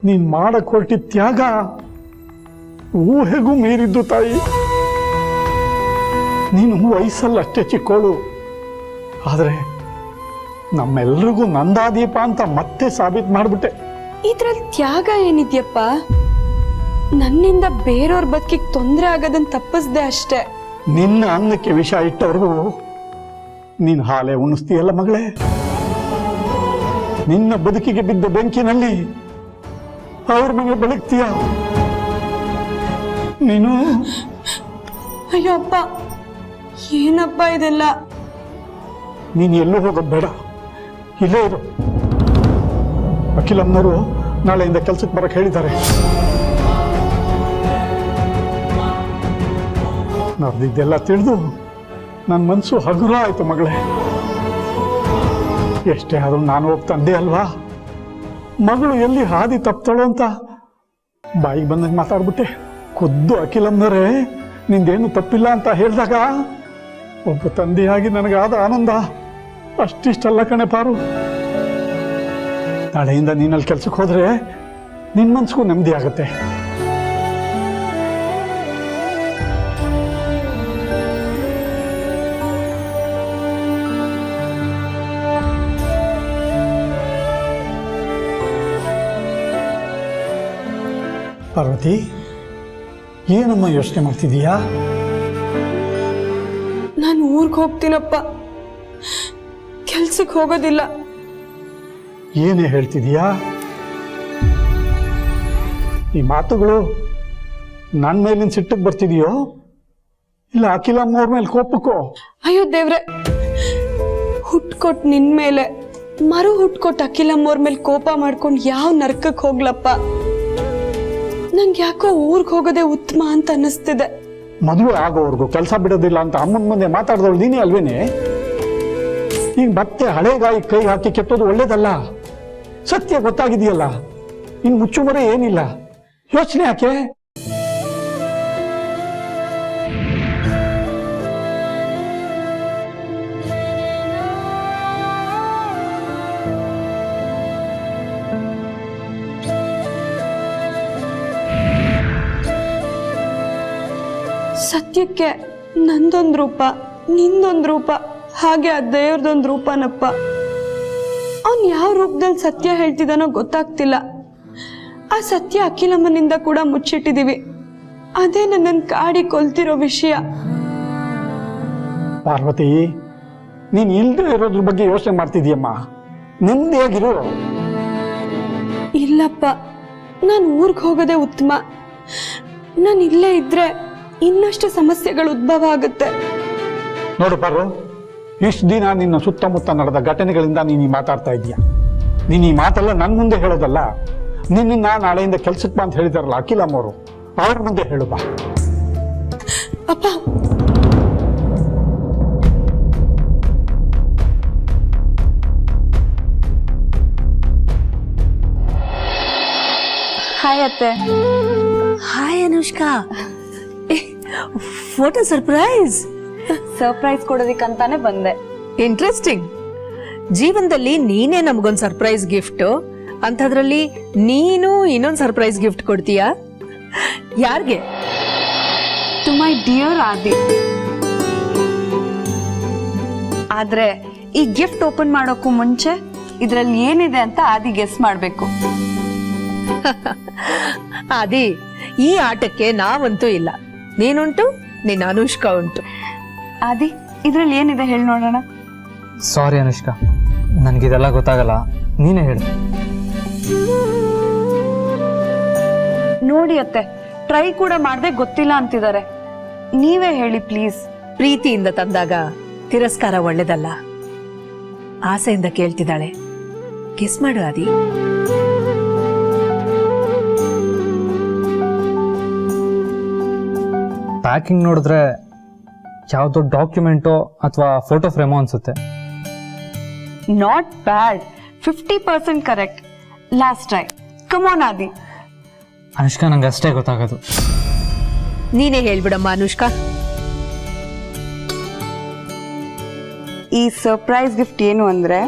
ನೀನ್ ಮಾಡಕ್ ಹೊರಟಿದ್ದ ತ್ಯಾಗ ಊಹೆಗೂ ಮೀರಿದ್ದು ತಾಯಿ. ನೀನು ವಯಸ್ಸಲ್ಲಿ ಅಷ್ಟೇ ಚಿಕ್ಕೋಳು, ಆದ್ರೆ ನಮ್ಮೆಲ್ರಿಗೂ ನಂದಾದೀಪ ಅಂತ ಮತ್ತೆ ಸಾಬೀತು ಮಾಡ್ಬಿಟ್ಟೆ. ಇದ್ರಲ್ಲಿ ತ್ಯಾಗ ಏನಿದ್ಯಪ್ಪ? ನನ್ನಿಂದ ಬೇರೆಯವ್ರ ಬದುಕಿಗೆ ತೊಂದರೆ ಆಗೋದನ್ನ ತಪ್ಪಿಸ್ದೆ ಅಷ್ಟೇ. ನಿನ್ನ ಅನ್ನಕ್ಕೆ ವಿಷ ಇಟ್ಟವ್ರಿಗೂ ನೀನು ಹಾಲೆ ಉಣಿಸ್ತೀಯಲ್ಲ ಮಗಳೇ. ನಿನ್ನ ಬದುಕಿಗೆ ಬಿದ್ದ ಬೆಂಕಿನಲ್ಲಿ ಅವ್ರ ಮನೆ ಬೆಳಗ್ತೀಯ ನೀನು. ಅಯ್ಯೋ ಅಪ್ಪ, ಏನಪ್ಪ ಇದೆಲ್ಲ? ನೀನು ಎಲ್ಲೂ ಹೋಗೋದು ಬೇಡ, ಇಲ್ಲೇ ಇರು. ಅಖಿಲಮ್ಮನವರು ನಾಳೆಯಿಂದ ಕೆಲ್ಸಕ್ಕೆ ಬರಕ್ಕೆ ಹೇಳಿದ್ದಾರೆ. ನಡೆದಿದ್ದೆಲ್ಲ ತಿಳಿದು ನನ್ನ ಮನಸ್ಸು ಹಗುರ ಆಯ್ತು ಮಗಳೇ. ಎಷ್ಟೇ ಆದ್ರೂ ನಾನು ಹೋಗಿ ತಂದೆ ಅಲ್ವಾ, ಮಗಳು ಎಲ್ಲಿ ಹಾದಿ ತಪ್ತಾಳೋ ಅಂತ ಬಾಯಿಗೆ ಬಂದಂಗೆ ಮಾತಾಡ್ಬಿಟ್ಟೆ. ಖುದ್ದು ಅಖಿಲಮ್ಮನವರೇ ನಿಂದೇನು ತಪ್ಪಿಲ್ಲ ಅಂತ ಹೇಳಿದಾಗ ಒಬ್ಬ ತಂದೆಯಾಗಿ ನನಗಾದ ಆನಂದ ಅಷ್ಟಿಷ್ಟಲ್ಲ ಕಣೆ ಪಾರು. ನಾಳೆಯಿಂದ ನೀನಲ್ಲಿ ಕೆಲ್ಸಕ್ಕೆ ಹೋದ್ರೆ ನಿನ್ನ ಮನ್ಸಿಗೂ ನೆಮ್ಮದಿ ಆಗುತ್ತೆ. ಪಾರ್ವತಿ, ಏನಮ್ಮ ಯೋಚನೆ ಮಾಡ್ತಿದೀಯಾ? ನಾನು ಊರಿಗೆ ಹೋಗ್ತೀನಪ್ಪ, ಕೆಲ್ಸಕ್ಕೆ ಹೋಗೋದಿಲ್ಲ. ಏನೇ ಹೇಳ್ತಿದೀಯಾ? ಈ ಮಾತುಗಳು ನನ್ನ ಮೇಲಿನ ಸಿಟ್ಟಕ್ಕೆ ಬರ್ತಿದೆಯೋ ಇಲ್ಲ ಅಖಿಲಮ್ಮವ್ರ ಮೇಲೆ ಕೋಪಕ್ಕೋ? ಅಯ್ಯೋ ದೇವ್ರೆ, ಹುಟ್ಕೊಟ್ ನಿನ್ ಮೇಲೆ ಮರು ಹುಟ್ಕೊಟ್ ಅಖಿಲಮ್ಮವ್ರ ಮೇಲೆ ಕೋಪ ಮಾಡ್ಕೊಂಡು ಯಾವ ನರ್ಕಕ್ಕೆ ಹೋಗ್ಲಪ್ಪ? ನಂಗೆ ಯಾಕೋ ಊರಿಗೆ ಹೋಗೋದೇ ಉತ್ತಮ ಅಂತ ಅನ್ನಿಸ್ತಿದೆ. ಮದುವೆ ಆಗೋವರೆಗೂ ಕೆಲಸ ಬಿಡೋದಿಲ್ಲ ಅಂತ ಅಮ್ಮನ ಮುಂದೆ ಮಾತಾಡ್ದವಳು ನೀನೇ ಅಲ್ವೇನೆ? ಈಗ ಮತ್ತೆ ಹಳೆಗಾಯಿ ಕೈ ಹಾಕಿ ಕೆತ್ತೋದು ಒಳ್ಳೇದಲ್ಲ. ಸತ್ಯ ಗೊತ್ತಾಗಿದೆಯಲ್ಲ, ಇನ್ನು ಮುಚ್ಚುಮರೆ ಏನಿಲ್ಲ. ಯೋಚನೆ ಯಾಕೆ? ಸತ್ಯಕ್ಕೆ ನಂದೊಂದು ರೂಪ, ನಿಂದೊಂದು ರೂಪ, ಹಾಗೆ ಆ ದೇವ್ರದೊಂದು ರೂಪನಪ್ಪ. ಅವನ್ ಯಾವ ರೂಪದಲ್ಲಿ ಸತ್ಯ ಹೇಳ್ತಿದ್ದಾನೋ ಗೊತ್ತಾಗ್ತಿಲ್ಲ. ಆ ಸತ್ಯ ಅಖಿಲಮ್ಮನಿಂದ ಕೂಡ ಮುಚ್ಚಿಟ್ಟಿದೀವಿ. ಅದೇ ನನ್ನನ್ನು ಕಾಡಿ ಕೊಲ್ತಿರೋ ವಿಷಯ. ಪಾರ್ವತಿ, ನೀನ್ ಇಲ್ದೇ ಇರೋದ್ರ ಬಗ್ಗೆ ಯೋಚನೆ ಮಾಡ್ತಿದೀಯಮ್ಮ. ನೆಮ್ಮದಿಯಾಗಿರು. ಇಲ್ಲಪ್ಪ, ನಾನು ಊರಿಗೆ ಹೋಗೋದೇ ಉತ್ತಮ. ನಾನು ಇಲ್ಲೇ ಇದ್ರೆ ಇನ್ನಷ್ಟು ಸಮಸ್ಯೆಗಳು ಉದ್ಭವ ಆಗುತ್ತೆ. ನೋಡು ಪಾರು, ಇಷ್ಟು ದಿನ ನಿನ್ನ ಸುತ್ತಮುತ್ತ ನಡೆದ ಘಟನೆಗಳಿಂದ ನೀನು ಮಾತಾಡ್ತಾ ಇದೀಯ. ನೀನು ಈ ಮಾತೆಲ್ಲ ನನ್ನ ಮುಂದೆ ಹೇಳೋದಲ್ಲ, ನಿನ್ನ ನಾಳೆಯಿಂದ ಕೆಲ್ಸಕ್ಕೆ ಬಾ ಅಂತ ಹೇಳಿದಾರಲ್ಲ ಅಖಿಲಮ್ಮವರು, ಅವ್ರ ಮುಂದೆ ಹೇಳು ಬಾ. ಅಪ್ಪ, ಹಾಯ್ ಅತ್ತೆ. Hi Anushka, what a surprise. Surprise ಕೊಡೋದಕ್ಕಂತಾನೆ ಬಂದೆ. ಇಂಟ್ರೆಸ್ಟಿಂಗ್. ಜೀವನದಲ್ಲಿ ನೀನೇ ನಮಗೊಂದು ಸರ್ಪ್ರೈಸ್ ಗಿಫ್ಟ್, ಅಂಥದ್ರಲ್ಲಿ ನೀನು ಇನ್ನೊಂದು ಸರ್ಪ್ರೈಸ್ ಗಿಫ್ಟ್ ಕೊಡ್ತೀಯಾ? ಯಾರಿಗೆ? ಟು ಮೈ ಡಿಯರ್ ಆದಿ. ಆದ್ರೆ ಈ ಗಿಫ್ಟ್ ಓಪನ್ ಮಾಡೋಕ್ಕೂ ಮುಂಚೆ ಇದ್ರಲ್ಲಿ ಏನಿದೆ ಅಂತ ಆದಿ ಗೆಸ್ ಮಾಡ್ಬೇಕು. ಆದಿ, ಈ ಆಟಕ್ಕೆ ನಾವಂತೂ ಇಲ್ಲ, ನೀನುಂಟು, ನಿನ್ನ ಅನುಷ್ಕಾ ಉಂಟು. ಆದಿ, ಇದ್ರಲ್ಲಿ ಏನಿದೆ ಹೇಳಿ ನೋಡೋಣ. ಸಾರಿ ಅನುಷ್ಕಾ, ನನಗಿದೆಲ್ಲ ಗೊತ್ತಾಗಲ್ಲ, ನೀನೇ ಹೇಳು. ನೋಡಿ ಅತ್ತೆ, ಟ್ರೈ ಕೂಡ ಮಾಡದೆ ಗೊತ್ತಿಲ್ಲ ಅಂತಿದ್ದಾರೆ. ನೀವೇ ಹೇಳಿ ಪ್ಲೀಸ್. ಪ್ರೀತಿಯಿಂದ ತಂದಾಗ ತಿರಸ್ಕಾರ ಒಳ್ಳೇದಲ್ಲ. ಆಸೆಯಿಂದ ಕೇಳ್ತಿದ್ದಾಳೆ, ಗೆಸ್ ಮಾಡು ಆದಿ. ಪ್ಯಾಕಿಂಗ್ ನೋಡಿದ್ರೆ ಯಾವುದೋ ಡಾಕ್ಯುಮೆಂಟೋ ಅಥವಾ ಫೋಟೋ ಫ್ರೇಮೋ ಅನ್ಸುತ್ತೆ. Not bad, 50% correct. Last try, come on ಆದಿ. ಅನುಷ್ಕಾ, ನಂಗೆ ಅಷ್ಟೇ ಗೊತ್ತಾಗೋದು. ನೀನೇ ಹೇಳ್ಬಿಡಮ್ಮ ಅನುಷ್ಕಾ. ಈ ಸರ್ಪ್ರೈಸ್ ಗಿಫ್ಟ್ ಏನು ಅಂದ್ರೆ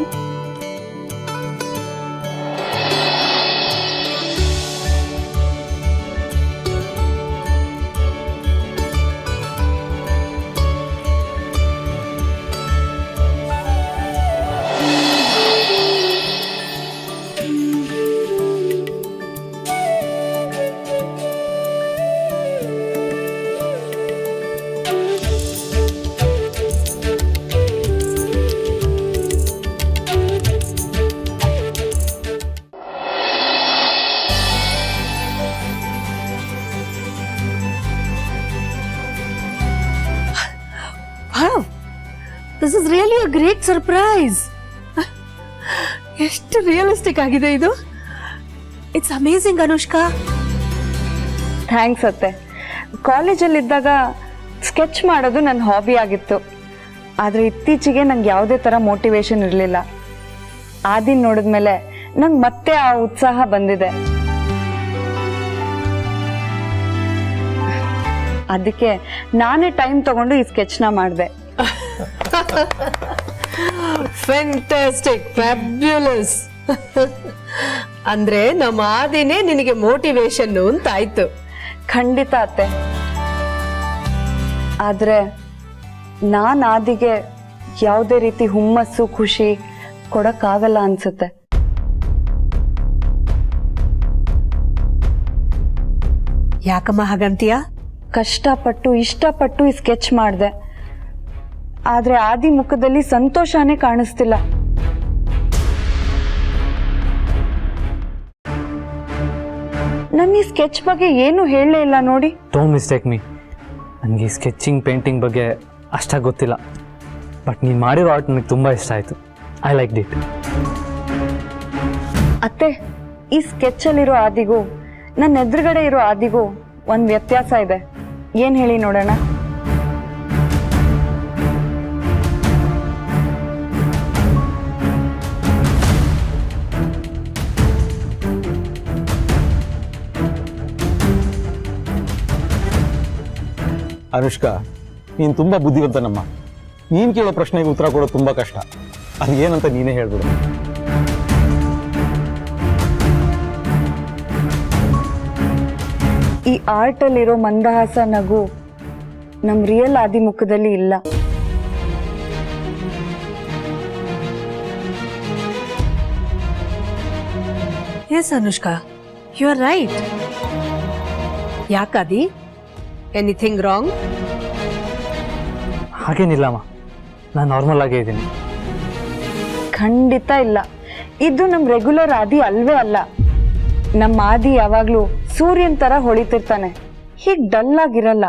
this is really a great surprise. ಎಷ್ಟು ರಿಯಲಿಸ್ಟಿಕ್ ಆಗಿದೆ ಇದು. It's amazing Anushka. ಥ್ಯಾಂಕ್ಸ್ ಅತ್ತೆ. ಕಾಲೇಜಲ್ಲಿದ್ದಾಗ ಸ್ಕೆಚ್ ಮಾಡೋದು ನನ್ನ ಹಾಬಿ ಆಗಿತ್ತು. ಆದರೆ ಇತ್ತೀಚೆಗೆ ನಂಗೆ ಯಾವುದೇ ಥರ ಮೋಟಿವೇಶನ್ ಇರಲಿಲ್ಲ. ಆದಿನ್ ನೋಡಿದ್ಮೇಲೆ ನಂಗೆ ಮತ್ತೆ ಆ ಉತ್ಸಾಹ ಬಂದಿದೆ. ಅದಕ್ಕೆ ನಾನೇ ಟೈಮ್ ತಗೊಂಡು ಈ ಸ್ಕೆಚ್ನ ಮಾಡಿದೆ. Fantastic, fabulous. ಅಂದ್ರೆ ನಮ್ಮ ಆದಿನೇ ನಿನಗೆ ಮೋಟಿವೇಶನ್ ಅಂತ ಆಯ್ತು. ಖಂಡಿತ ಅತ್ತೆ. ಆದ್ರೆ ನಾನು ಆದಿಗೆ ಯಾವುದೇ ರೀತಿ ಹುಮ್ಮಸ್ಸು ಖುಷಿ ಕೊಡಕ್ಕಾಗಲ್ಲ ಅನ್ಸುತ್ತೆ. ಯಾಕಮ್ಮ ಹಾಗಂತೀಯ? ಕಷ್ಟಪಟ್ಟು ಇಷ್ಟಪಟ್ಟು ಈ ಸ್ಕೆಚ್ ಮಾಡಿದೆ. ಆದ್ರೆ ಆದಿ ಮುಖದಲ್ಲಿ ಸಂತೋಷನೇ ಕಾಣಿಸ್ತಿಲ್ಲ. ನನ್ನ ಈ ಸ್ಕೆಚ್ ಬಗ್ಗೆ ಏನು ಹೇಳಲೇ ಇಲ್ಲ ನೋಡಿ. Don't mistake me. ನನಗೆ ಸ್ಕೆಚಿಂಗ್ ಪೇಂಟಿಂಗ್ ಬಗ್ಗೆ ಅಷ್ಟಾಗಿ ಗೊತ್ತಿಲ್ಲ. ಬಟ್ ನೀನು ಮಾಡಿರೋ ಆರ್ಟ್ ನನಗೆ ತುಂಬ ಇಷ್ಟ ಆಯಿತು. I like it. ಅತ್ತೆ, ಈ ಸ್ಕೆಚಲ್ಲಿರೋ ಆದಿಗೂ ನನ್ನ ಎದುರುಗಡೆ ಇರೋ ಆದಿಗೂ ಒಂದು ವ್ಯತ್ಯಾಸ ಇದೆ. ಏನು ಹೇಳಿ ನೋಡೋಣ. ಅನುಷ್ಕಾ, ನೀನು ತುಂಬ ಬುದ್ಧಿವಂತನಮ್ಮ. ನೀನು ಕೇಳೋ ಪ್ರಶ್ನೆಗೆ ಉತ್ತರ ಕೊಡೋದು ತುಂಬ ಕಷ್ಟ. ಅದು ಏನಂತ ನೀನೇ ಹೇಳ್ಬಿಡು. ಈ ಆರ್ಟಲ್ಲಿರೋ ಮಂದಹಾಸ ನಗು ನಮ್ಮ ರಿಯಲ್ ಆದಿ ಮುಖದಲ್ಲಿ ಇಲ್ಲ. Yes Anushka, you are right. ಯಾಕಾದಿ? Anything wrong? ಹಾಗೇನಿಲ್ಲಮ್ಮ, ನಾನು ನಾರ್ಮಲ್ ಆಗೇ ಇದ್ದೀನಿ. ಖಂಡಿತ ಇಲ್ಲ. ಇದು ನಮ್ಮ ರೆಗ್ಯುಲರ್ ಆದಿ ಅಲ್ವೇ ಅಲ್ಲ. ನಮ್ಮ ಆದಿ ಯಾವಾಗ್ಲೂ ಸೂರ್ಯನ್ ತರ ಹೊಳಿತಿರ್ತಾನೆ. ಹೀಗೆ ಡಲ್ ಆಗಿರಲ್ಲ.